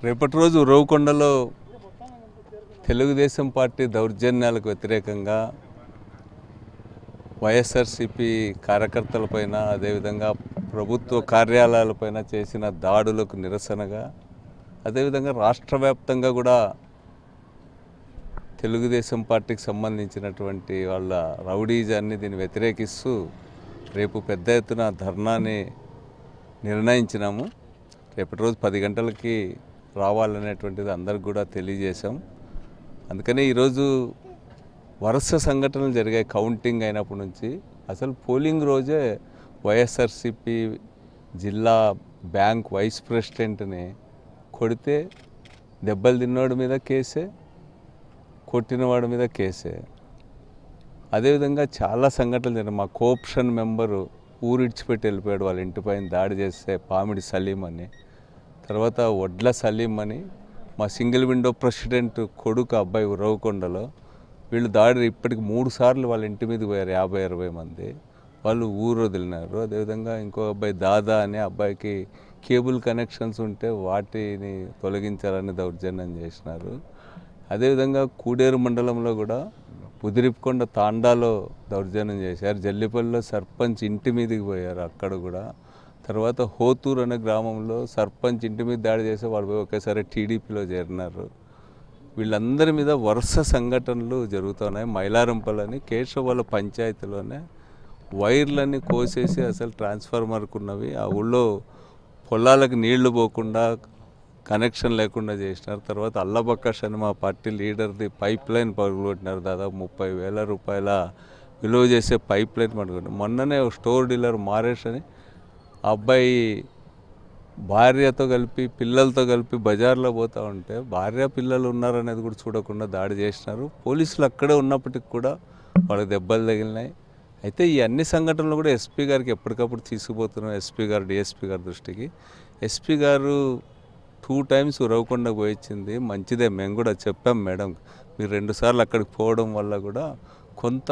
రేపటి రోజు ఉరవకొండలో తెలుగుదేశం పార్టీ దౌర్జన్యాలకు వ్యతిరేకంగా వైఎస్ఆర్సీపీ కార్యకర్తలపైన అదేవిధంగా ప్రభుత్వ కార్యాలయాలపైన చేసిన దాడులకు నిరసనగా అదేవిధంగా రాష్ట్ర వ్యాప్తంగా కూడా తెలుగుదేశం పార్టీకి సంబంధించినటువంటి వాళ్ళ రౌడీజాన్ని దీన్ని వ్యతిరేకిస్తూ రేపు పెద్ద ఎత్తున ధర్నాని నిర్ణయించినాము. రేపటి రోజు 10 గంటలకి రావాలనేటువంటిది అందరికి కూడా తెలియజేశాం. అందుకని ఈరోజు వరుస సంఘటనలు జరిగాయి. కౌంటింగ్ అయినప్పటి నుంచి అసలు పోలింగ్ రోజే వైఎస్ఆర్సీపీ జిల్లా బ్యాంక్ వైస్ ప్రెసిడెంట్ని కొడితే దెబ్బలు తిన్నవాడి మీద కేసే, కొట్టినవాడి మీద కేసే. అదేవిధంగా చాలా సంఘటనలు జరిగాయి. మా కోఆప్షన్ మెంబరు ఊరిడ్చిపెట్టి వెళ్ళిపోయాడు. వాళ్ళ ఇంటిపైన దాడి చేస్తే పామిడి సలీం అని, తర్వాత వడ్ల సలీం అని మా సింగిల్ విండో ప్రెసిడెంట్ కొడుకు అబ్బాయి ఉరవకొండలో వీళ్ళు దాడి ఇప్పటికి 3 సార్లు వాళ్ళ ఇంటి మీద పోయారు. 50-60 మంది వాళ్ళు ఊరు వదిలినారు. అదేవిధంగా ఇంకో అబ్బాయి దాదా అనే అబ్బాయికి కేబుల్ కనెక్షన్స్ ఉంటే వాటిని తొలగించాలని దౌర్జన్యం చేసినారు. అదేవిధంగా కూడేరు మండలంలో కూడా ఉదిరిపుకొండ తాండాలో దౌర్జన్యం చేశారు. జల్లిపల్లిలో సర్పంచ్ ఇంటి మీదకి పోయారు, అక్కడ కూడా. తర్వాత హోతూరు అనే గ్రామంలో సర్పంచ్ ఇంటి మీద దాడి చేసి వాళ్ళు పోయి ఒకేసారి టీడీపీలో చేరినారు. వీళ్ళందరి మీద వరుస సంఘటనలు జరుగుతున్నాయి. మైలారంపల్లి కేశవాళ్ళ పంచాయతీలోనే వైర్లన్నీ కోసేసి అసలు ట్రాన్స్ఫార్మర్కు ఉన్నవి ఆ ఊళ్ళో పొలాలకు నీళ్లు పోకుండా కనెక్షన్ లేకుండా చేసినారు. తర్వాత అల్లబక్కష్ అని మా పార్టీ లీడర్ది పైప్ లైన్ పగలగొట్టినారు. దాదాపు 30,000 రూపాయల విలువ చేసే పైప్ లైన్ పగలగొట్టినారు. మొన్ననే స్టోర్ డీలర్ మారేష్ అని ఆ అబ్బాయి భార్యతో కలిపి పిల్లలతో కలిపి బజార్లో పోతూ ఉంటే భార్య పిల్లలు ఉన్నారనేది కూడా చూడకుండా దాడి చేసినారు. పోలీసులు అక్కడే ఉన్నప్పటికి కూడా వాళ్ళకి దెబ్బలు తగిలినాయి. అయితే ఈ అన్ని సంఘటనలు కూడా ఎస్పీ గారికి ఎప్పటికప్పుడు తీసుకుపోతున్నాం. ఎస్పీ గారు డిఎస్పీ గారి దృష్టికి. ఎస్పీ గారు 2 టైమ్స్ ఉరవకొండ పోయించింది మంచిదే. మేము కూడా చెప్పాం, మేడం మీరు 2 సార్లు అక్కడికి పోవడం వల్ల కూడా కొంత,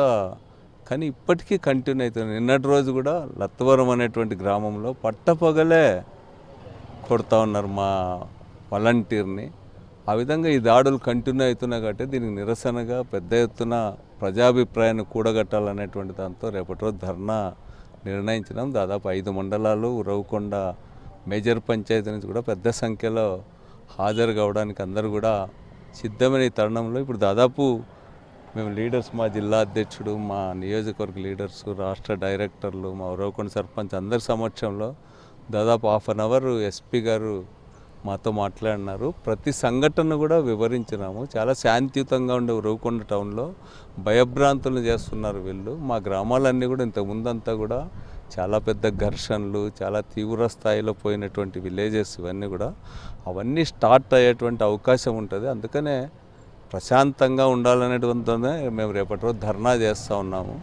కానీ ఇప్పటికీ కంటిన్యూ అవుతుంది. నిన్నటి రోజు కూడా లత్తవరం అనేటువంటి గ్రామంలో పట్టపగలే కొడతా ఉన్నారు మా వాలంటీర్ని. ఆ విధంగా ఈ దాడులు కంటిన్యూ అవుతున్నాయి కాబట్టి దీనికి నిరసనగా పెద్ద ఎత్తున ప్రజాభిప్రాయాన్ని కూడగట్టాలనేటువంటి దాంతో రేపటి రోజు ధర్నా నిర్ణయించినాం. దాదాపు 5 మండలాలు ఉరవకొండ మేజర్ పంచాయతీ నుంచి కూడా పెద్ద సంఖ్యలో హాజరు కావడానికి అందరూ కూడా సిద్ధమైన ఈ తరుణంలో ఇప్పుడు దాదాపు మేము లీడర్స్, మా జిల్లా అధ్యక్షుడు, మా నియోజకవర్గ లీడర్స్, రాష్ట్ర డైరెక్టర్లు, మా ఉరవకొండ సర్పంచ్ అందరి సమక్షంలో దాదాపు 1/2 అవర్ ఎస్పీ గారు మాతో మాట్లాడినారు. ప్రతి సంఘటన కూడా వివరించినాము. చాలా శాంతియుతంగా ఉండే ఉరవకొండ టౌన్లో భయభ్రాంతులు చేస్తున్నారు వీళ్ళు. మా గ్రామాలన్నీ కూడా ఇంతకుముందంతా కూడా చాలా పెద్ద ఘర్షణలు, చాలా తీవ్ర స్థాయిలో పోయినటువంటి విలేజెస్ ఇవన్నీ కూడా అవన్నీ స్టార్ట్ అయ్యేటువంటి అవకాశం ఉంటుంది. అందుకనే ప్రశాంతంగా ఉండాలనేటువంటినే మేము రేపటి రోజు ధర్నా చేస్తూ ఉన్నాము.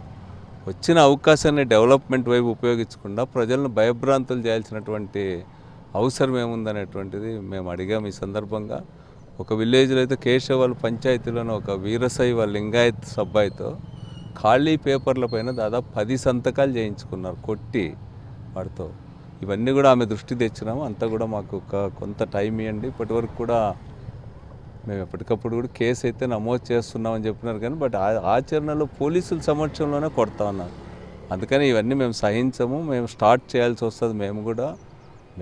వచ్చిన అవకాశాన్ని డెవలప్మెంట్ వైపు ఉపయోగించకుండా ప్రజలను భయభ్రాంతులు చేయాల్సినటువంటి అవసరం ఏముందనేటువంటిది మేము అడిగాము. ఈ సందర్భంగా ఒక విలేజ్లో అయితే కేశవాళ్ళ పంచాయతీలోని ఒక వీరశైవ లింగాయత్ సబ్బాయితో ఖాళీ పేపర్ల పైన దాదాపు 10 సంతకాలు చేయించుకున్నారు కొట్టి వాడితో. ఇవన్నీ కూడా ఆమె దృష్టి తెచ్చినాము. అంతా కూడా మాకు కొంత టైం ఇవ్వండి, ఇప్పటి వరకు కూడా మేము ఎప్పటికప్పుడు కూడా కేసు అయితే నమోదు చేస్తున్నామని చెప్పినారు. కానీ బట్ ఆచరణలో పోలీసుల సమక్షంలోనే కొడతా ఉన్నారు. అందుకని ఇవన్నీ మేము సహించము. మేము స్టార్ట్ చేయాల్సి వస్తుంది. మేము కూడా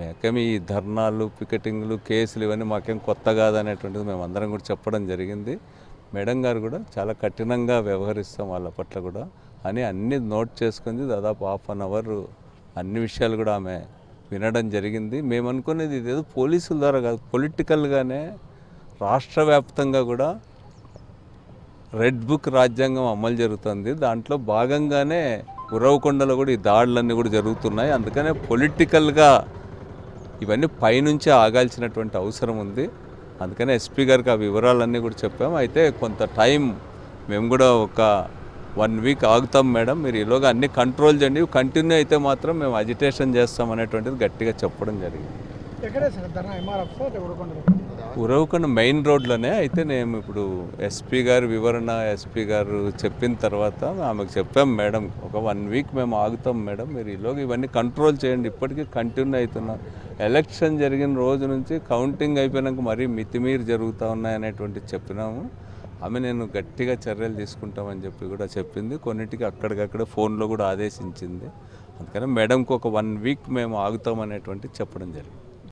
మేకేమి ఈ ధర్నాలు, పికెటింగ్లు, కేసులు ఇవన్నీ మాకేం కొత్త కాదనేటువంటిది మేము అందరం కూడా చెప్పడం జరిగింది. మేడం గారు కూడా చాలా కఠినంగా వ్యవహరిస్తాం వాళ్ళ పట్ల కూడా అని అన్నీ నోట్ చేసుకుంది. దాదాపు 1/2 అవర్ అన్ని విషయాలు కూడా ఆమె వినడం జరిగింది. మేము అనుకునేది ఇదేదో పోలీసుల ద్వారా కాదు, పొలిటికల్గానే రాష్ట్ర వ్యాప్తంగా కూడా రెడ్ బుక్ రాజ్యాంగం అమలు జరుగుతుంది. దాంట్లో భాగంగానే ఉరవకొండలో కూడా ఈ దాడులన్నీ కూడా జరుగుతున్నాయి. అందుకనే పొలిటికల్గా ఇవన్నీ పైనుంచే ఆగాల్సినటువంటి అవసరం ఉంది. అందుకనే ఎస్పీ గారికి ఆ వివరాలన్నీ కూడా చెప్పాము. అయితే కొంత టైం మేము కూడా ఒక 1 వీక్ ఆగుతాం మేడం, మీరు ఈలోగా అన్నీ కంట్రోల్ చేయండి, కంటిన్యూ అయితే మాత్రం మేము అజిటేషన్ చేస్తాం అనేటువంటిది గట్టిగా చెప్పడం జరిగింది. ఉరవకొండ మెయిన్ రోడ్లోనే అయితే నేను ఇప్పుడు ఎస్పీ గారి వివరణ ఎస్పీ గారు చెప్పిన తర్వాత ఆమెకు చెప్పాం మేడం ఒక 1 వీక్ మేము ఆగుతాం మేడం మీరు ఈలోగా ఇవన్నీ కంట్రోల్ చేయండి ఇప్పటికీ కంటిన్యూ అవుతున్నా ఎలక్షన్ జరిగిన రోజు నుంచి కౌంటింగ్ అయిపోయినాక మరీ మితిమీరి జరుగుతూ ఉన్నాయనేటువంటి చెప్పినాము ఆమె నేను గట్టిగా చర్యలు తీసుకుంటామని చెప్పి కూడా చెప్పింది కొన్నిటికి అక్కడికక్కడ ఫోన్లో కూడా ఆదేశించింది అందుకని మేడంకి ఒక 1 వీక్ మేము ఆగుతామనేటువంటి చెప్పడం జరిగింది